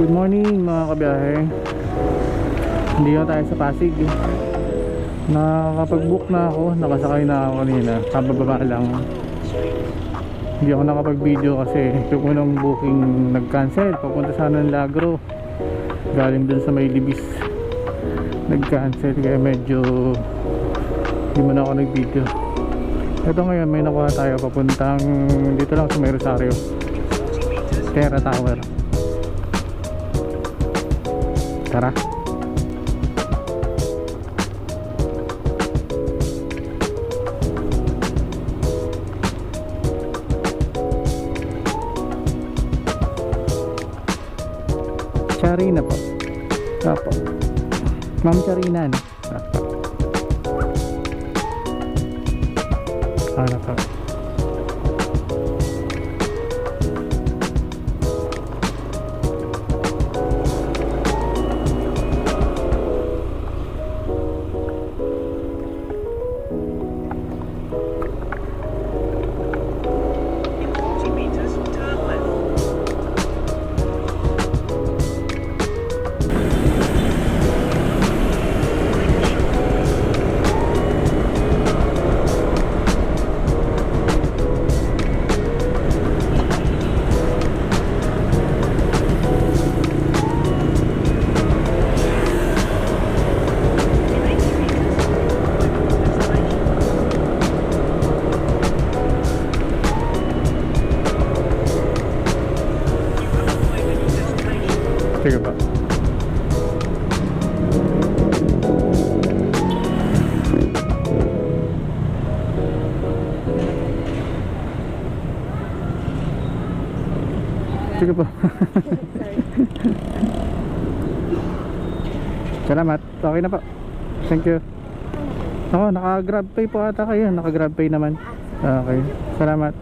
Good morning mga kabiyahe. Hindi na tayo sa Pasig. Nakakapag-book na ako. Nakasakay na ako kanina. Kabababa lang. Hindi ako nakapag-video kasi yung unang booking nag-cancel. Papunta sana ng Lagro. Galing dun sa May Libis. Nag-cancel kaya medyo hindi mo na ako nag-video. Ito ngayon may nakuha tayo papuntang dito lang sa May Rosario, Terra Tower. Tara. Charina po. Apo. Ma'am Charina, no? Apo. Ano po? Sige pa. Sige pa. Salamat. Okay na po. Thank you. Ako, naka-grab pay po ata kayo. Naka-grab pay naman. Okay. Salamat.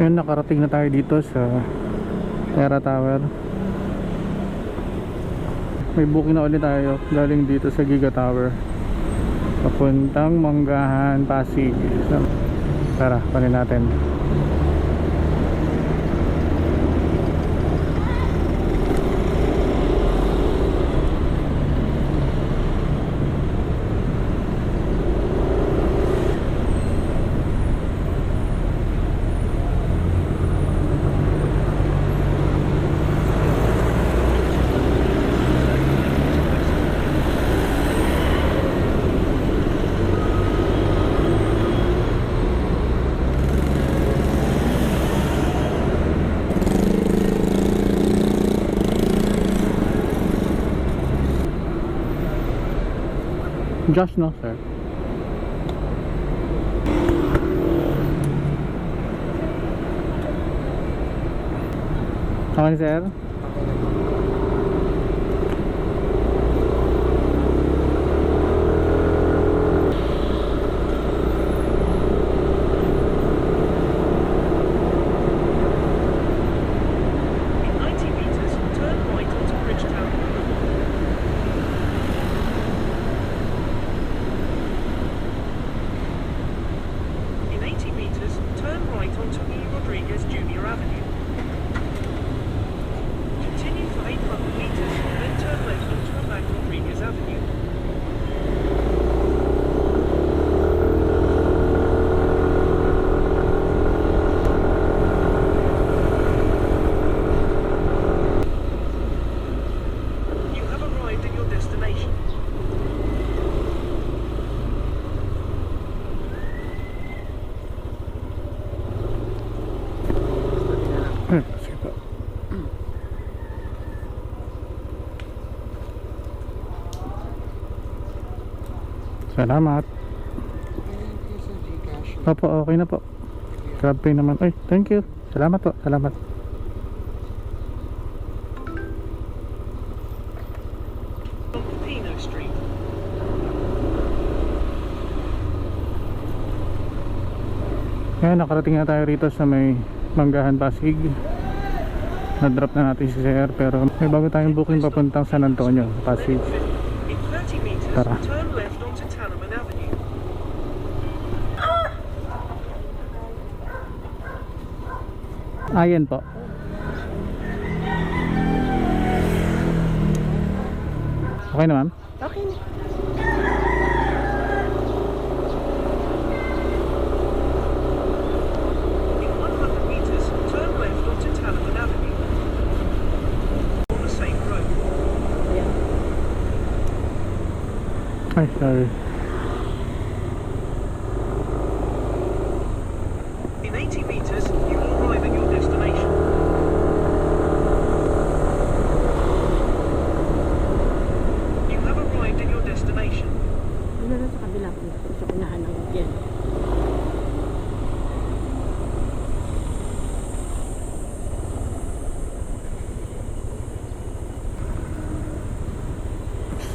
Yun, nakarating na tayo dito sa Terra Tower. May booking na ulit tayo galing dito sa Giga Tower papuntang Manggahan, Pasig. So, tara, panin natin. Josh, no, sir? Okay, sir? Salamat. Opo, okay na po. Grab pay naman. Ay, thank you. Salamat po, salamat. Ngayon, nakarating na tayo rito sa may Manggahan, Pasig. Na-drop na natin si Sir, pero may bago tayong booking papuntang San Antonio, Pasig. In 30 meters, Tara. turn left onto Tanneman Avenue. Ayan po. Okay na, ma'am? Okay na. In 100 meters, turn left onto Tanneman Avenue. On the same road. Ay, sorry. In 80 meters, you will arrive at your destination. You have arrived at your destination. Ano na sa kabila ko? Sa unahan ng yan.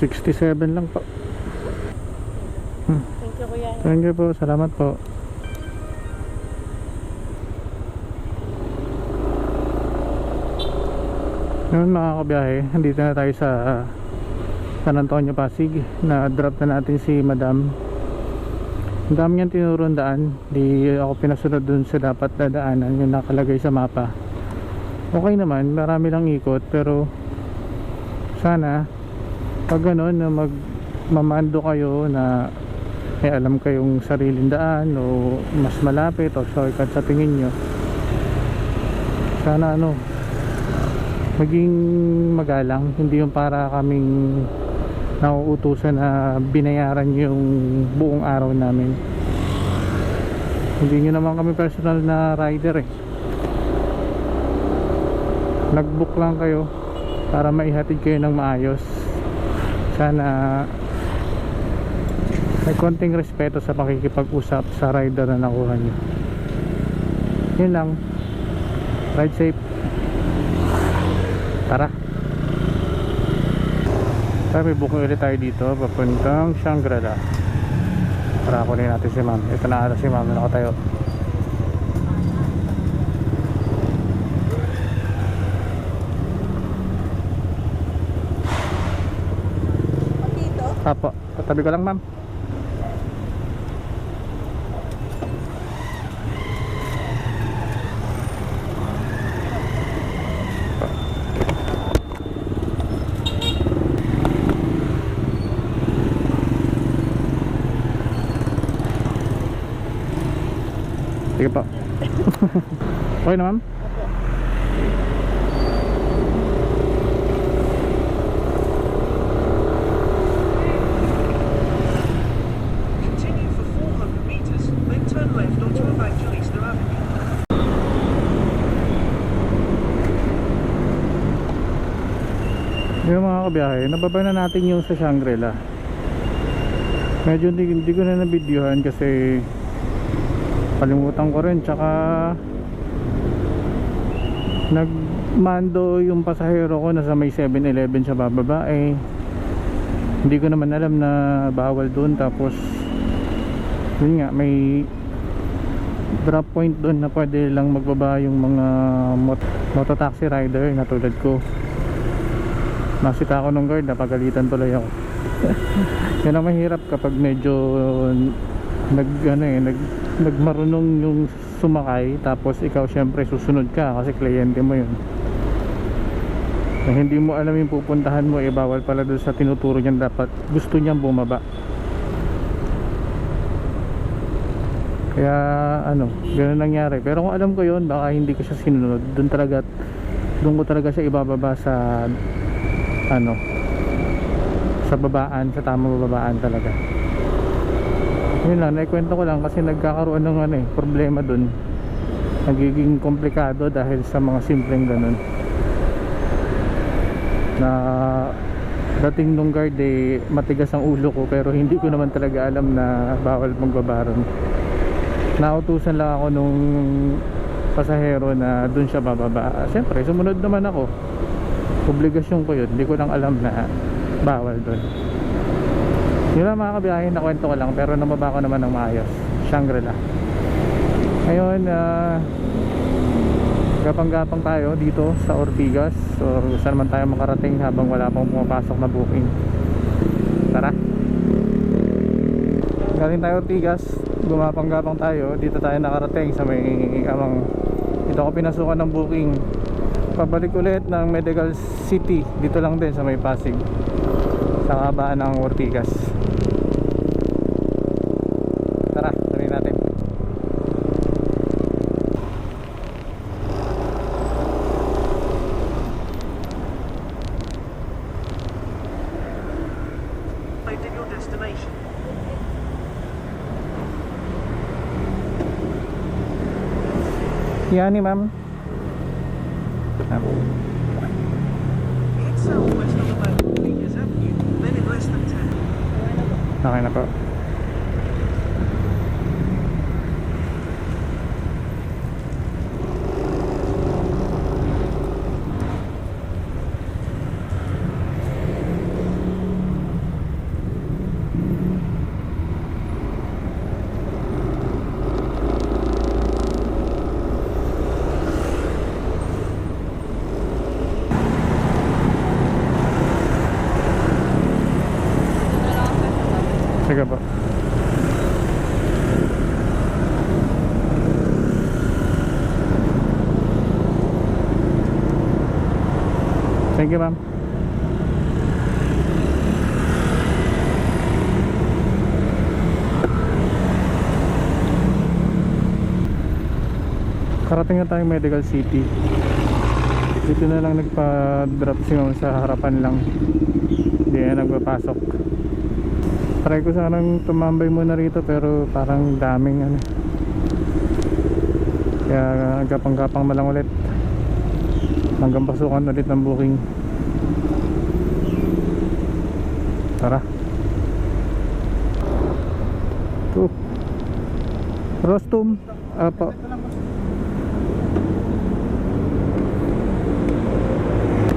$67 lang po. Thank you, kuya. Thank you po, salamat po. Ngayon mga kabiyahe, nandito na tayo sa San Antonio, Pasig. Na-drop na natin si Madam. Ang dami niyang tinurong daan. Di ako pinasunod dun sa dapat na daanan, yung nakalagay sa mapa. Okay naman, marami lang ikot, pero sana pag gano'n na magmamando kayo na may alam kayong sariling daan o mas malapit o shortcut sa tingin nyo, sana maging magalang, hindi yung para kaming nauutusan na binayaran yung buong araw namin. Hindi nyo naman kami personal na rider eh. Nag-book lang kayo para maihatid kayo ng maayos. Sana may konting respeto sa pakikipag-usap sa rider na nakuha nyo. Yun lang. Ride safe. Tara. May booking ulit tayo dito papuntang Shangri-La. Para kunin natin si ma'am. Ito na si ma'am na nakatayo. Dito? Apo, katabi ko lang ma'am. Sige po. Okay na ma'am? Continue for 400 meters, then turn left onto Evangelista Avenue. Yung mga kabiyahe, nababa na natin yung sa Shangri-La. Medyo hindi ko na nabidyohan kasi kalimutan ko rin, tsaka nagmando yung pasahero ko na sa may 7-Eleven siya bababa, eh hindi ko naman alam na bawal doon. Tapos yun nga, may drop point doon na pwede lang magbaba yung mga mototaxi rider na tulad ko. Nasita ako ng guard, napagalitan tuloy ako. Yan ang mahirap kapag medyo nagmarunong yung sumakay, tapos ikaw syempre susunod ka kasi kliyente mo yun. Na hindi mo alam yung pupuntahan mo, bawal pala doon sa tinuturo niyan, dapat gusto niyang bumaba. Kaya gano'n nangyari. Pero kung alam ko yun, baka hindi ko siya sinunod. Doon ko talaga siya ibababa sa sa babaan, sa tamang babaan talaga. Yun lang, naikwento ko lang kasi nagkakaroon ng problema dun. Nagiging komplikado dahil sa mga simpleng ganun. Na dating nung guard matigas ang ulo ko, pero hindi ko naman talaga alam na bawal magbabaron. Nautusan lang ako nung pasahero na dun siya bababa. Siyempre, sumunod naman ako. Obligasyon ko yun, hindi ko lang alam na bawal dun. Yun lang mga kabiyahe, nakwento ko lang, pero namaba ko naman ng maayos. Shangri-La. Ngayon Gapang-gapang tayo dito sa Ortigas. So saan naman tayo makarating habang wala pang pumapasok na booking. Tara. Galing tayo Ortigas, gumapang-gapang tayo. Dito tayo nakarating sa may amang, dito ako pinasukan ng booking. Pabalik ulit ng Medical City. Dito lang din sa may Pasig, sa kabaan ng Ortigas. Tara, tuloy natin. Arrived at your destination. Yani ma'am. Head southwest on about Peters Avenue, then in less than 10. Okay na po. Sige po. Thank you, ma'am. Karating na tayong Medical City. Dito na lang nagpa-drop si ma'am sa harapan lang. Hindi na nagpapasok. Try ko sanang tumambay muna rito pero parang daming ano. Kaya gapang-gapang na lang ulit hanggang pasukan ulit ng booking. Tara. Ito Rostum. Apa?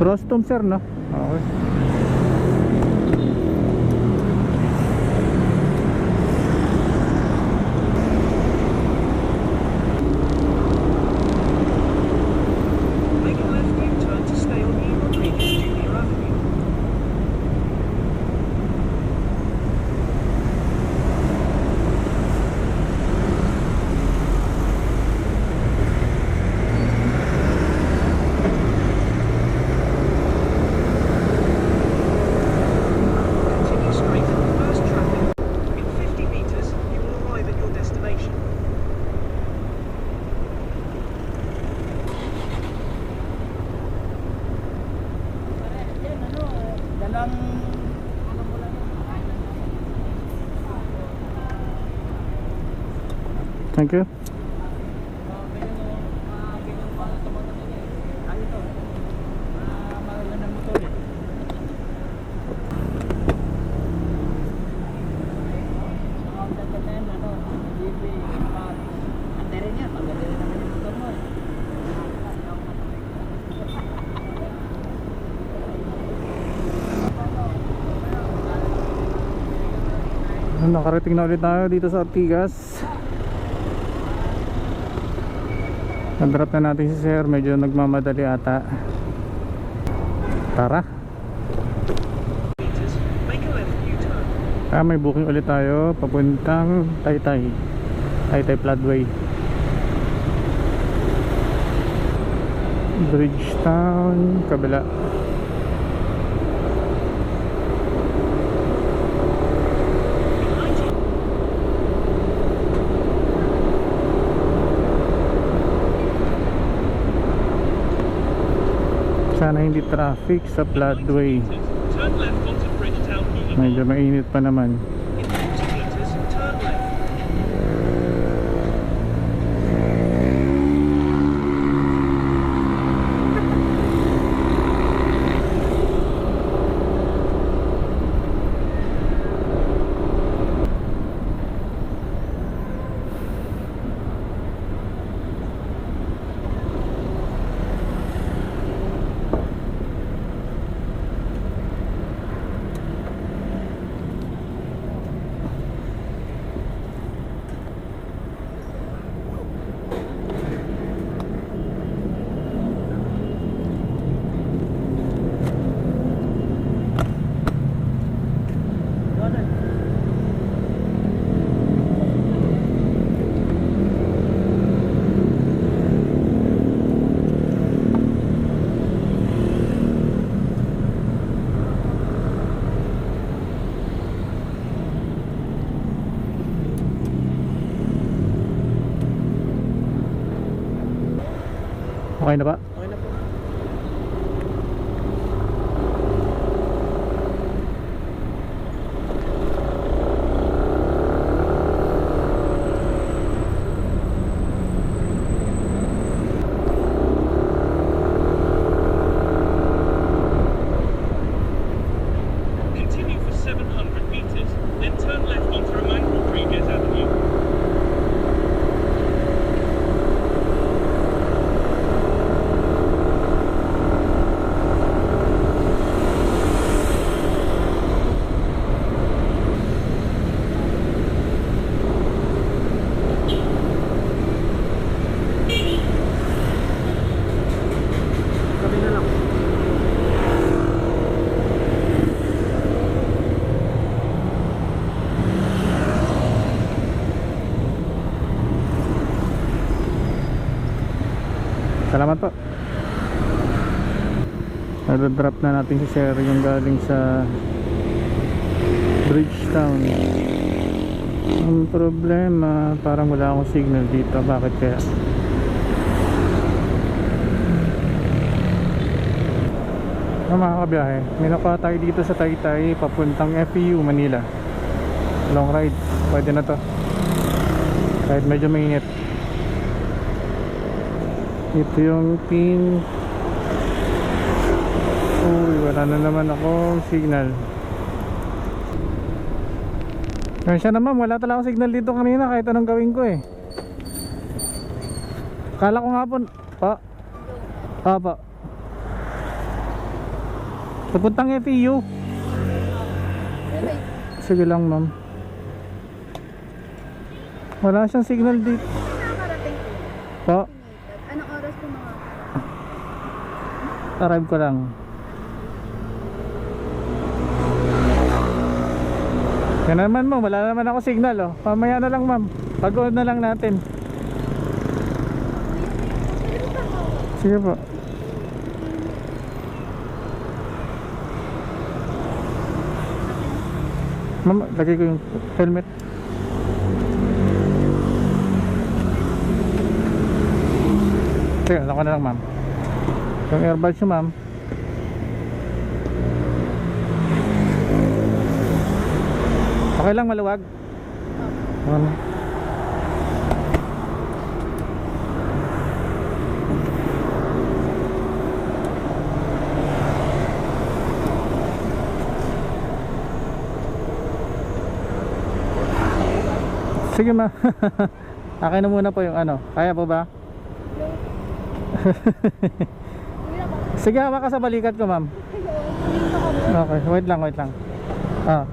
Rostum sir, no? Okay. Make a left U-turn to stay on E. Rodriguez Junior Avenue. Continue straight and reverse traffic. In 50 meters, you will arrive at your destination. Thank you. Nakarating na ulit tayo dito sa Ortigas. Nag-drop na natin si sir, medyo nagmamadali ata. Tara. Meters, make a left U-turn. May booking ulit tayo papuntang Taytay Floodway, Bridgetown, kabila. Sana hindi traffic sa floodway. Turn left onto Bridgetown Healing. Medyo mainit pa naman. In 40 meters, turn left. Okay na ba? Okay na po. Continue for 700 meters, then turn left onto Roman Rodriguez Avenue. Kami na lang. Salamat po. Nado-drop na natin si Sir yung galing sa Bridgetown. Ang problema, parang wala akong signal dito. Bakit kaya? Mga kabiyahe, may nakuha tayo dito sa Taytay papuntang FEU, Manila. Long ride, pwede na to kahit medyo mainit. Ito yung pin. Uy, wala na naman akong signal. Siya naman, wala talaga akong signal dito kanina kahit anong gawin ko eh. Kala ko nga po pa papuntang FEU. Sige lang ma'am. Wala siyang signal dito. Nakakarating po. Po, Anong oras po mga? arrive ko lang. Yan naman ma'am, wala naman ako signal oh. Mamaya na lang ma'am, pag-on na lang natin. Sige po. Ma'am, lagay ko yung helmet. Sige, ako na lang ma'am. Yung earbuds nyo ma'am. Okay lang, maluwag. Ano? Sige ma. Akin na muna po yung ano. Kaya po ba? Sige, hawa ka sa balikat ko ma'am. Okay, wait lang. Ah.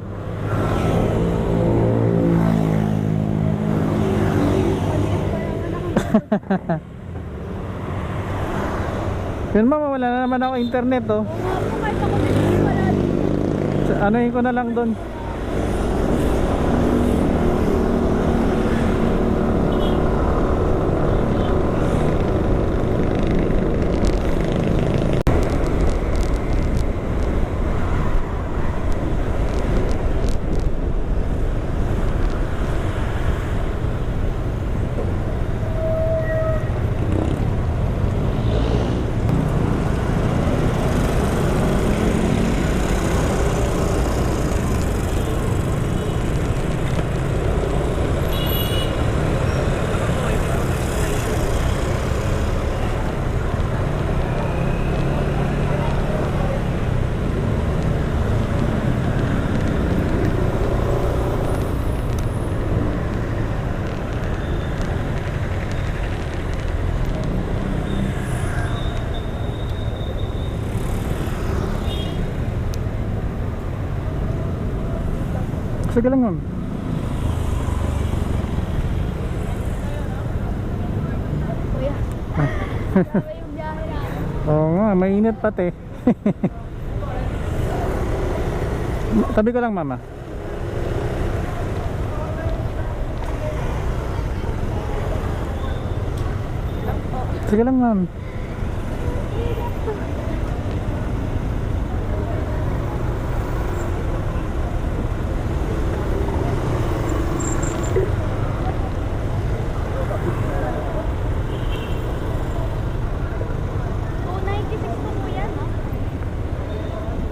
Yun ma'am, wala na naman ako internet oh. Anohin ko na lang doon. Sige lang ma'am. Kuya. Sabi yung biyahe natin. Oo nga, mainit pati. Tabi ko lang mama. Sige lang ma'am.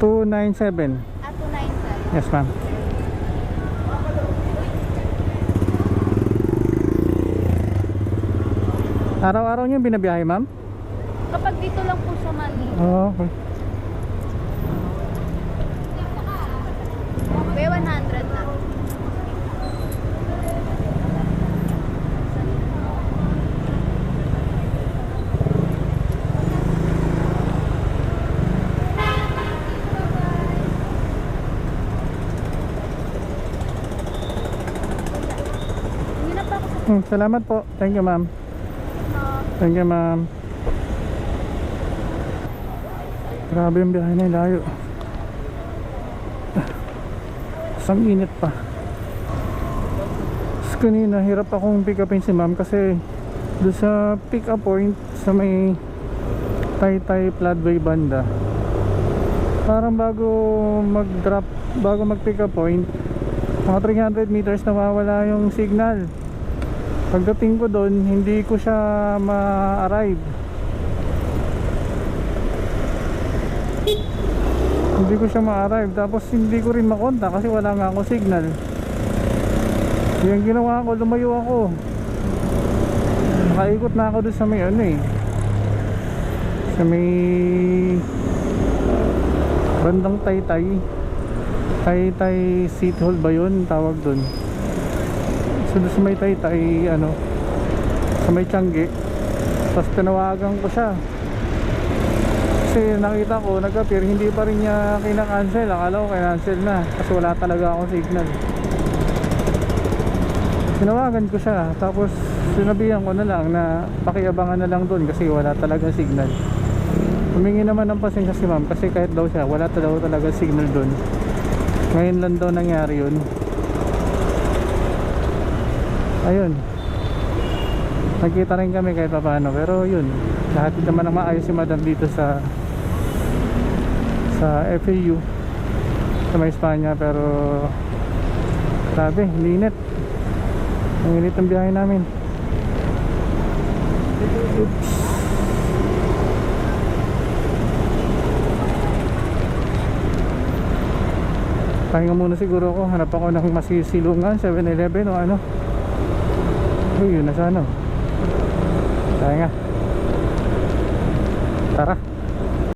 297. At 297. Yes, ma'am. Araw-araw niyo binabiyahe, ma'am? Kapag dito lang po sa Manila. Oh, okay. Kuya, 100 na. Hindi na pa ako sa Salamat po. Thank you, ma'am. Thank you, ma'am. Grabe yung biyahe na, layo. Isang init pa. Tapos kanina, hirap akong pick upin si ma'am kasi doon sa pick up point sa may Taytay Floodway banda, parang bago mag-drop, bago mag-pick up point, mga 300 meters nawawala yung signal. Pagdating ko doon, hindi ko siya ma-arrive. Hindi ko siya ma-arrive. Tapos hindi ko rin makonta kasi wala nga ako signal. Yung ginawa ko, lumayo ako. Nakaikot na ako doon sa may ano eh, sa may bandang Taytay. Taytay City Hall ba yun? Tawag doon. So doon sa may Taytay, ano, sa may Tiangge. Tapos tinawagan ko siya kasi nakita ko nag-appear, hindi pa rin niya kina-cancel. Akala ko kina-cancel na kasi wala talaga akong signal. Tinawagan ko siya, tapos sinabihan ko na lang na pakiabangan na lang doon kasi wala talaga signal. Humingi naman ng pasensya si ma'am kasi kahit daw siya, wala talaga signal doon. Ngayon lang daw nangyari yun. Ayun, nagkita rin kami kahit paano, pero yun, lahat naman ang maayos si madam dito sa FAU sa may Espanya. Pero grabe, linit. Ang init ng biyahe namin. Oops. Pahinga muna siguro ako, hanap ako ng masisilungan, 7-Eleven o ano. Uy, yun na sana. Pahinga. Tara.